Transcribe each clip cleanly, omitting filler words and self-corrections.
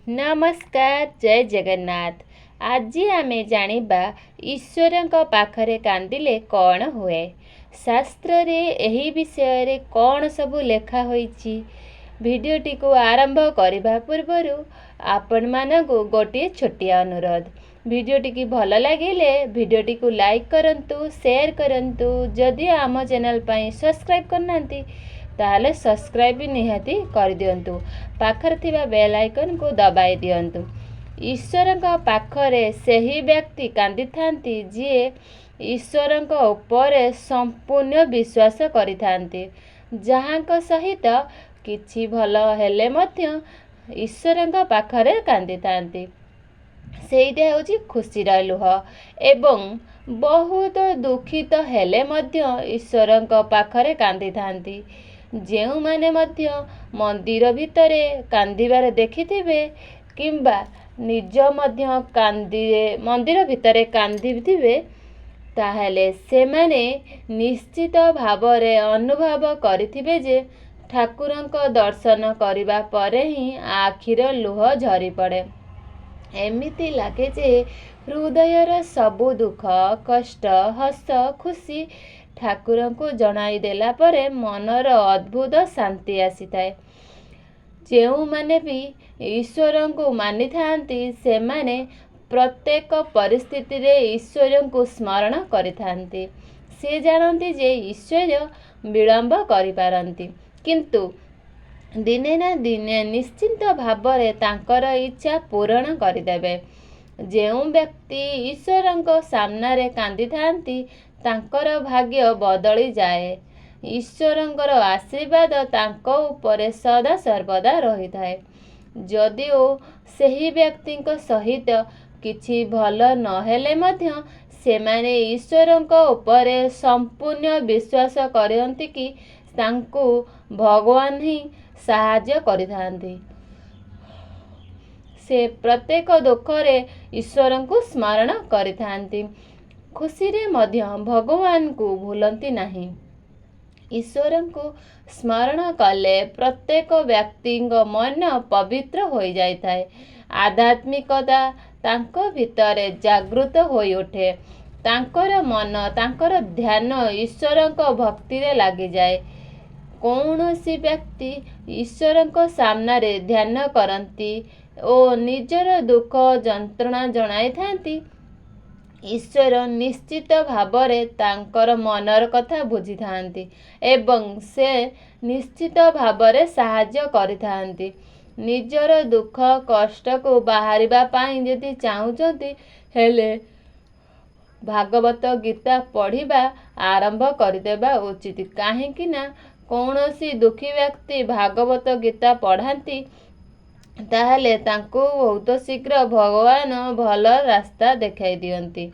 नमस्कार जय जगन्नाथ। आज आमे जानिबा ईश्वरଙ୍କ पाखरे कांदिले कौन हुए। शास्त्र रे एही विषय रे कौन सबु लेखा होईची। भिडियोटी को आरंभ करबा पूर्वरु आपण मानकु गोटे छोटिया अनुरोध। भिडियोटी की भल लागिले भिडियोटी को लाइक करंतु, शेयर करंतु। जदि आम चैनल पई सब्सक्राइब करनांती ताहले सब्सक्राइब भी निहाती कर दियंतु। पाखर थिबा बेल आइकन को दबाई दियंतु। ईश्वरଙ୍କ पाखरे सही व्यक्ति कांदी थांती जे ईश्वरଙ୍କ उपरे संपूर्ण विश्वास करिथांती, जहांक सहित किछि भल हेले मध्य ईश्वरଙ୍କ पाखरे कांदी थांती। सेइटा होची खुशीर लुह। एवं बहुत दुखित हेले मध्य ईश्वरଙ୍କ पाखरे कांदी थांती। जेउ माने मध्य मंदिर भितरे कांदिबार देखिथिबे किंबा निज मध्य मंदिर भितरे कांदिथिबे ताहले से माने निश्चित भावरे अनुभव करिथिबे जे ठाकुरଙ୍କ दर्शन करिबा परे ही आखिर लुह झरी पड़े। एमिति लागे जे हृदयर सबु दुख कष्ट हस खुशी ठाकुरଙ୍କୁ जणाई देला परे मनर अद्भुत शांति आसी थाए। जेउ माने भी ईश्वरଙ୍କୁ मानि थांती से माने प्रत्येक परिस्थिति रे ईश्वरଙ୍କୁ स्मरण करिथांती। से जानती जे ईश्वर विलंब करि पारंती, किंतु दिने ना दिने निश्चिंत भावरे तांकर इच्छा पूर्ण करिदेबे। जेउ व्यक्ति ईश्वरଙ୍କ सामनारे कांदी थांती तांकर भाग्य बदली जाए। ईश्वरଙ୍କର आशीर्वाद तांको उपरे सदा सर्वदा रही थाए। जदिओ सही व्यक्तिଙ୍କ सहित किछि भल नहेले मध्य सेमाने ईश्वरଙ୍କ उपरे संपूर्ण विश्वास करंती कि तांको भगवान ही साहाय्य करिथांती। से प्रत्येक दुखरे ईश्वरଙ୍କୁ स्मरण करिथांती। खुशी रे मध्य भगवान को भूलंती नहीं। ईश्वरଙ୍କୁ स्मरण कले प्रत्येक व्यक्ति मन पवित्र हो जाए। आध्यात्मिकता तांको भितरे जागृत होई उठे। तांकर मन तांकर ध्यान ईश्वरଙ୍କ भक्ति रे लागी जाए। कौनसी व्यक्ति ईश्वरଙ୍କ सामनारे ध्यान करंती ओ निजर दुख जंत्रणा जणाई थांती, ईश्वर निश्चित भावरे तांकर मनर कथा बुझी थांती एवं से निश्चित भावरे साहाय्य करिथांती। निजर दुख कष्ट को बाहरिबा पाई यदि चाहुचंती हेले भागवत गीता पढ़िबा आरंभ करिदेबा उचित। काहेकि ना कौनसी दुखी व्यक्ति भागवत गीता पढ़ांती ताहले तांको बहुत शीघ्र भगवान भल रास्ता देखाई दियंती।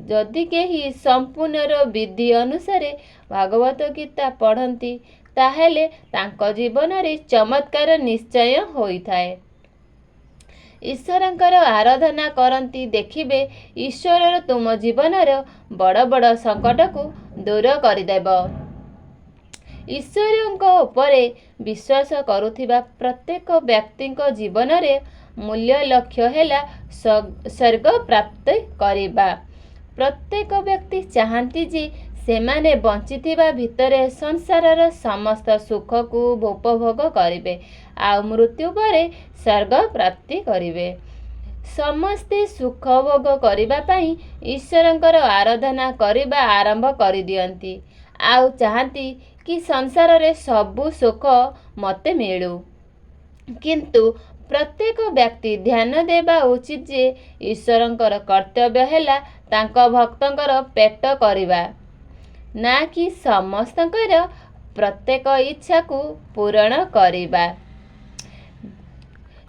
जदि केही संपूर्ण विधि अनुसार भागवत गीता पढ़ंती ताहले तांको जीवन रे चमत्कार निश्चय होई थाए। ईश्वरଙ୍କର आराधना करंती देखिबे ईश्वर तुम जीवनर बड़ बड़ संकट को दूर करदेब। ईश्वरଙ୍କ उपरे विश्वास करुथिबा प्रत्येक व्यक्तिଙ୍କ जीवन रे मूल्य लक्ष्य हेला स्वर्ग प्राप्त करिबा। प्रत्येक व्यक्ति चाहती जे सेमाने बंचिथिबा भितरे संसारर समस्त सुख को उपभोग करिवे आ मृत्यु परे स्वर्ग प्राप्ति करिवे। समस्ते सुख भोग करिबा पई ईश्वरଙ୍କର आराधना करिबा आरंभ करि दियंती आ चाहती कि संसार रे सबु सुख मते मिलू। किंतु प्रत्येक व्यक्ति ध्यान देबा उचित जे ईश्वरଙ୍କର कर्तव्य हेला तांको भक्तଙ୍କର पेट करिबा, ना कि समस्तଙ୍କର प्रत्येक इच्छा को पूर्ण करिबा।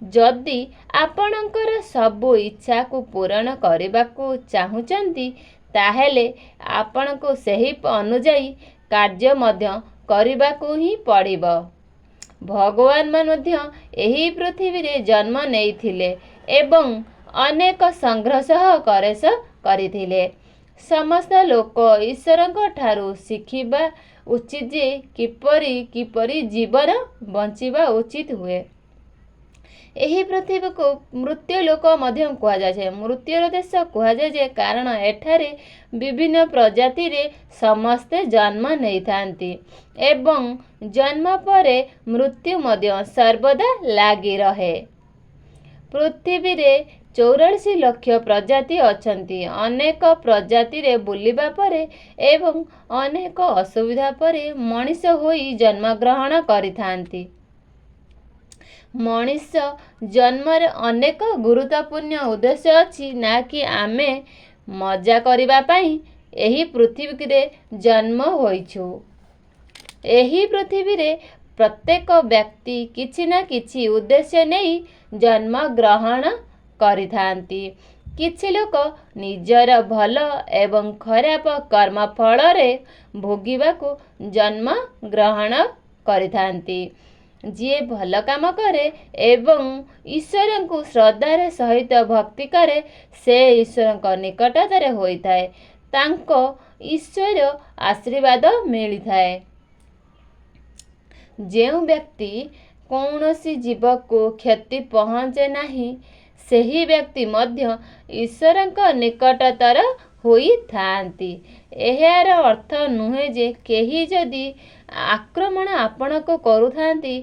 जदि आपणଙ୍କର सबु इच्छा को पूर्ण करबाकू चाहुचंती ताहेले आपणको सही अनुଯାयी कार्य मध्य करबाकू ही पड़िबो। भगवान मध्य एही पृथ्वी रे जन्म नेइथिले एवं अनेक संघर्ष करेश करिथिले। समस्त लोक ईश्वरଙ୍କ ठारू शिखिबा उचित जे किपरि जीवन बंचिबा उचित हुए। ଏହି ପୃଥିବୀକୁ ମୃତ୍ୟୁ ଲୋକ ମଧ୍ୟ କୁହାଯାଏ। ମୃତ୍ୟୁର ଦେଶ କୁହାଯାଏ ଯେ କାରଣ ଏଠାରେ ବିଭିନ୍ନ ପ୍ରଜାତିରେ ସମସ୍ତେ ଜନ୍ମ ନେଇଥାନ୍ତି ଏବଂ ଜନ୍ମ ପରେ ମୃତ୍ୟୁ ମଧ୍ୟ ସର୍ବଦା ଲାଗି ରହେ। ପୃଥିବୀରେ 44 ଲକ୍ଷ ପ୍ରଜାତି ଅଛନ୍ତି। ଅନେକ ପ୍ରଜାତିରେ ବୁଲିବା ପରେ ଏବଂ ଅନେକ ଅସୁବିଧା ପରେ ମଣିଷ ହୋଇ ଜନ୍ମଗ୍ରହଣ କରିଥାନ୍ତି। ମଣିଷ ଜନ୍ମରେ ଅନେକ ଗୁରୁତ୍ୱପୂର୍ଣ୍ଣ ଉଦ୍ଦେଶ୍ୟ ଅଛି, ନା କି ଆମେ ମଜା କରିବା ପାଇଁ ଏହି ପୃଥିବୀରେ ଜନ୍ମ ହୋଇଛୁ। ଏହି ପୃଥିବୀରେ ପ୍ରତ୍ୟେକ ବ୍ୟକ୍ତି କିଛି ନା କିଛି ଉଦ୍ଦେଶ୍ୟ ନେଇ ଜନ୍ମଗ୍ରହଣ କରିଥାନ୍ତି। କିଛି ଲୋକ ନିଜର ଭଲ ଏବଂ ଖରାପ କର୍ମ ଫଳରେ ଭୋଗିବାକୁ ଜନ୍ମଗ୍ରହଣ କରିଥାନ୍ତି। ଯିଏ ଭଲ କାମ କରେ ଏବଂ ଈଶ୍ୱରଙ୍କୁ ଶ୍ରଦ୍ଧାର ସହିତ ଭକ୍ତି କରେ, ସେ ଈଶ୍ୱରଙ୍କ ନିକଟତର ହୋଇଥାଏ। ତାଙ୍କ ଈଶ୍ୱର ଆଶୀର୍ବାଦ ମିଳିଥାଏ। ଯେଉଁ ବ୍ୟକ୍ତି କୌଣସି ଜୀବକୁ କ୍ଷତି ପହଞ୍ଚେ ନାହିଁ, ସେହି ବ୍ୟକ୍ତି ମଧ୍ୟ ଈଶ୍ୱରଙ୍କ ନିକଟତର ହୋଇଥାନ୍ତି। ଏହାର ଅର୍ଥ ନୁହେଁ ଯେ କେହି ଯଦି ଆକ୍ରମଣ ଆପଣଙ୍କୁ କରୁଥାନ୍ତି,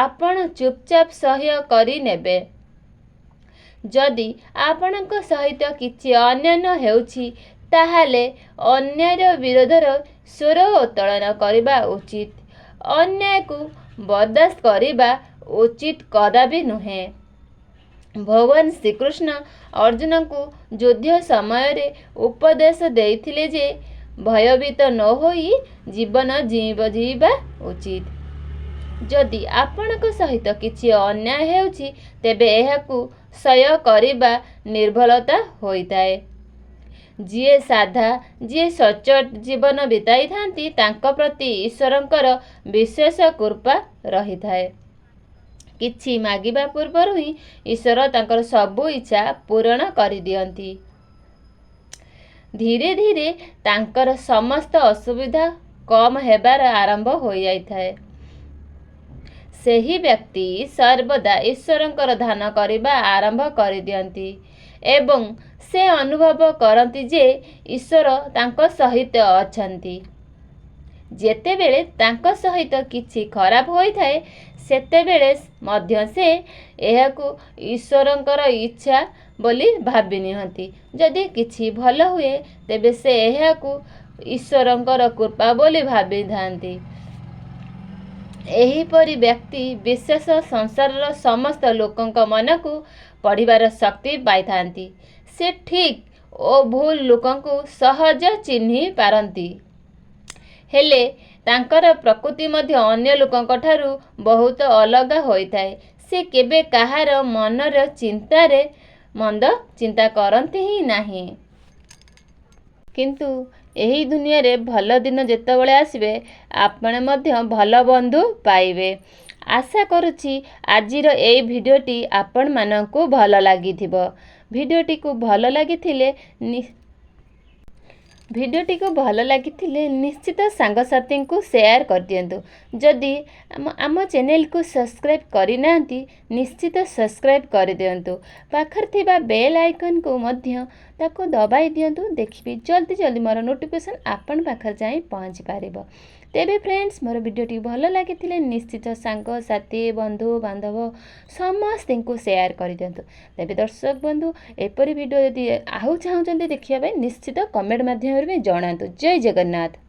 ଆପଣ ଚୁପଚାପ ସହ୍ୟ କରିନେବେ। ଯଦି ଆପଣଙ୍କ ସହିତ କିଛି ଅନ୍ୟାୟ ହେଉଛି, ତାହେଲେ ଅନ୍ୟାୟର ବିରୋଧରେ ସ୍ୱର ଉତ୍ତୋଳନ କରିବା ଉଚିତ। ଅନ୍ୟାୟକୁ ବରଦାସ୍ତ କରିବା ଉଚିତ କଦାପି ନୁହେଁ। ଭଗବାନ ଶ୍ରୀକୃଷ୍ଣ ଅର୍ଜୁନଙ୍କୁ ଯୁଦ୍ଧ ସମୟରେ ଉପଦେଶ ଦେଇଥିଲେ ଯେ ଭୟଭୀତ ନ ହୋଇ ଜୀବନ ଜୀଇବା ଉଚିତ। ଯଦି ଆପଣଙ୍କ ସହିତ କିଛି ଅନ୍ୟାୟ ହେଉଛି, ତେବେ ଏହାକୁ ସହ୍ୟ କରିବା ନିର୍ଭୁଲତା ହୋଇଥାଏ। ଯିଏ ସାଧା, ଯିଏ ସଚ୍ଚୋଟ ଜୀବନ ବିତାଇଥାନ୍ତି, ତାଙ୍କ ପ୍ରତି ଈଶ୍ୱରଙ୍କର ବିଶେଷ କୃପା ରହିଥାଏ। କିଛି ମାଗିବା ପୂର୍ବରୁ ହିଁ ଈଶ୍ୱର ତାଙ୍କର ସବୁ ଇଚ୍ଛା ପୂରଣ କରିଦିଅନ୍ତି। ଧୀରେ ଧୀରେ ତାଙ୍କର ସମସ୍ତ ଅସୁବିଧା କମ୍ ହେବାର ଆରମ୍ଭ ହୋଇଯାଇଥାଏ। ସେହି ବ୍ୟକ୍ତି ସର୍ବଦା ଈଶ୍ୱରଙ୍କର ଧ୍ୟାନ କରିବା ଆରମ୍ଭ କରିଦିଅନ୍ତି ଏବଂ ସେ ଅନୁଭବ କରନ୍ତି ଯେ ଈଶ୍ୱର ତାଙ୍କ ସହିତ ଅଛନ୍ତି। ଯେତେବେଳେ ତାଙ୍କ ସହିତ କିଛି ଖରାପ ହୋଇଥାଏ, ସେତେବେଳେ ମଧ୍ୟ ସେ ଏହାକୁ ଈଶ୍ୱରଙ୍କର ଇଚ୍ଛା ବୋଲି ଭାବି ନିଅନ୍ତି। ଯଦି କିଛି ଭଲ ହୁଏ, ତେବେ ସେ ଏହାକୁ ଈଶ୍ୱରଙ୍କର କୃପା ବୋଲି ଭାବିଥାନ୍ତି। ଏହିପରି ବ୍ୟକ୍ତି ବିଶେଷ ସଂସାରର ସମସ୍ତ ଲୋକଙ୍କ ମନକୁ ପଢ଼ିବାର ଶକ୍ତି ପାଇଥାନ୍ତି। ସେ ଠିକ୍ ଓ ଭୁଲ ଲୋକଙ୍କୁ ସହଜ ଚିହ୍ନି ପାରନ୍ତି। ହେଲେ ତାଙ୍କର ପ୍ରକୃତି ମଧ୍ୟ ଅନ୍ୟ ଲୋକଙ୍କଠାରୁ ବହୁତ ଅଲଗା ହୋଇଥାଏ। ସେ କେବେ କାହାର ମନର ଚିନ୍ତାରେ ମନ୍ଦ ଚିନ୍ତା କରନ୍ତି ହିଁ ନାହିଁ। କିନ୍ତୁ ଏହି ଦୁନିଆରେ ଭଲ ଦିନ ଯେତେବେଳେ ଆସିବେ, ଆପଣ ମଧ୍ୟ ଭଲ ବନ୍ଧୁ ପାଇବେ। ଆଶା କରୁଛି ଆଜିର ଏହି ଭିଡ଼ିଓଟି ଆପଣମାନଙ୍କୁ ଭଲ ଲାଗିଥିବ। ଭିଡ଼ିଓଟିକୁ ଭଲ ଲାଗିଥିଲେ ନିଶ୍ଚିତ ସାଙ୍ଗସାଥୀଙ୍କୁ ସେୟାର କରିଦିଅନ୍ତୁ। ଯଦି ଆମ ଚ୍ୟାନେଲକୁ ସବସ୍କ୍ରାଇବ୍ କରିନାହାନ୍ତି, ନିଶ୍ଚିତ ସବସ୍କ୍ରାଇବ୍ କରିଦିଅନ୍ତୁ। ପାଖରେ ଥିବା ବେଲ୍ ଆଇକନ୍କୁ ମଧ୍ୟ ତାକୁ ଦବାଇ ଦିଅନ୍ତୁ। ଦେଖିବେ ଜଲ୍ଦି ମୋର ନୋଟିଫିକେସନ୍ ଆପଣ ପାଖରେ ଯାଇ ପହଞ୍ଚି ପାରିବ। ତେବେ ଫ୍ରେଣ୍ଡସ୍, ମୋର ଭିଡ଼ିଓଟି ଭଲ ଲାଗିଥିଲେ ନିଶ୍ଚିତ ସାଙ୍ଗସାଥୀ, ବନ୍ଧୁ ବାନ୍ଧବ ସମସ୍ତଙ୍କୁ ସେୟାର କରିଦିଅନ୍ତୁ। ତେବେ ଦର୍ଶକ ବନ୍ଧୁ, ଏପରି ଭିଡ଼ିଓ ଯଦି ଆଉ ଚାହୁଁଛନ୍ତି ଦେଖିବା ପାଇଁ, ନିଶ୍ଚିତ କମେଣ୍ଟ ମାଧ୍ୟମରେ ବି ଜଣାନ୍ତୁ। ଜୟ ଜଗନ୍ନାଥ।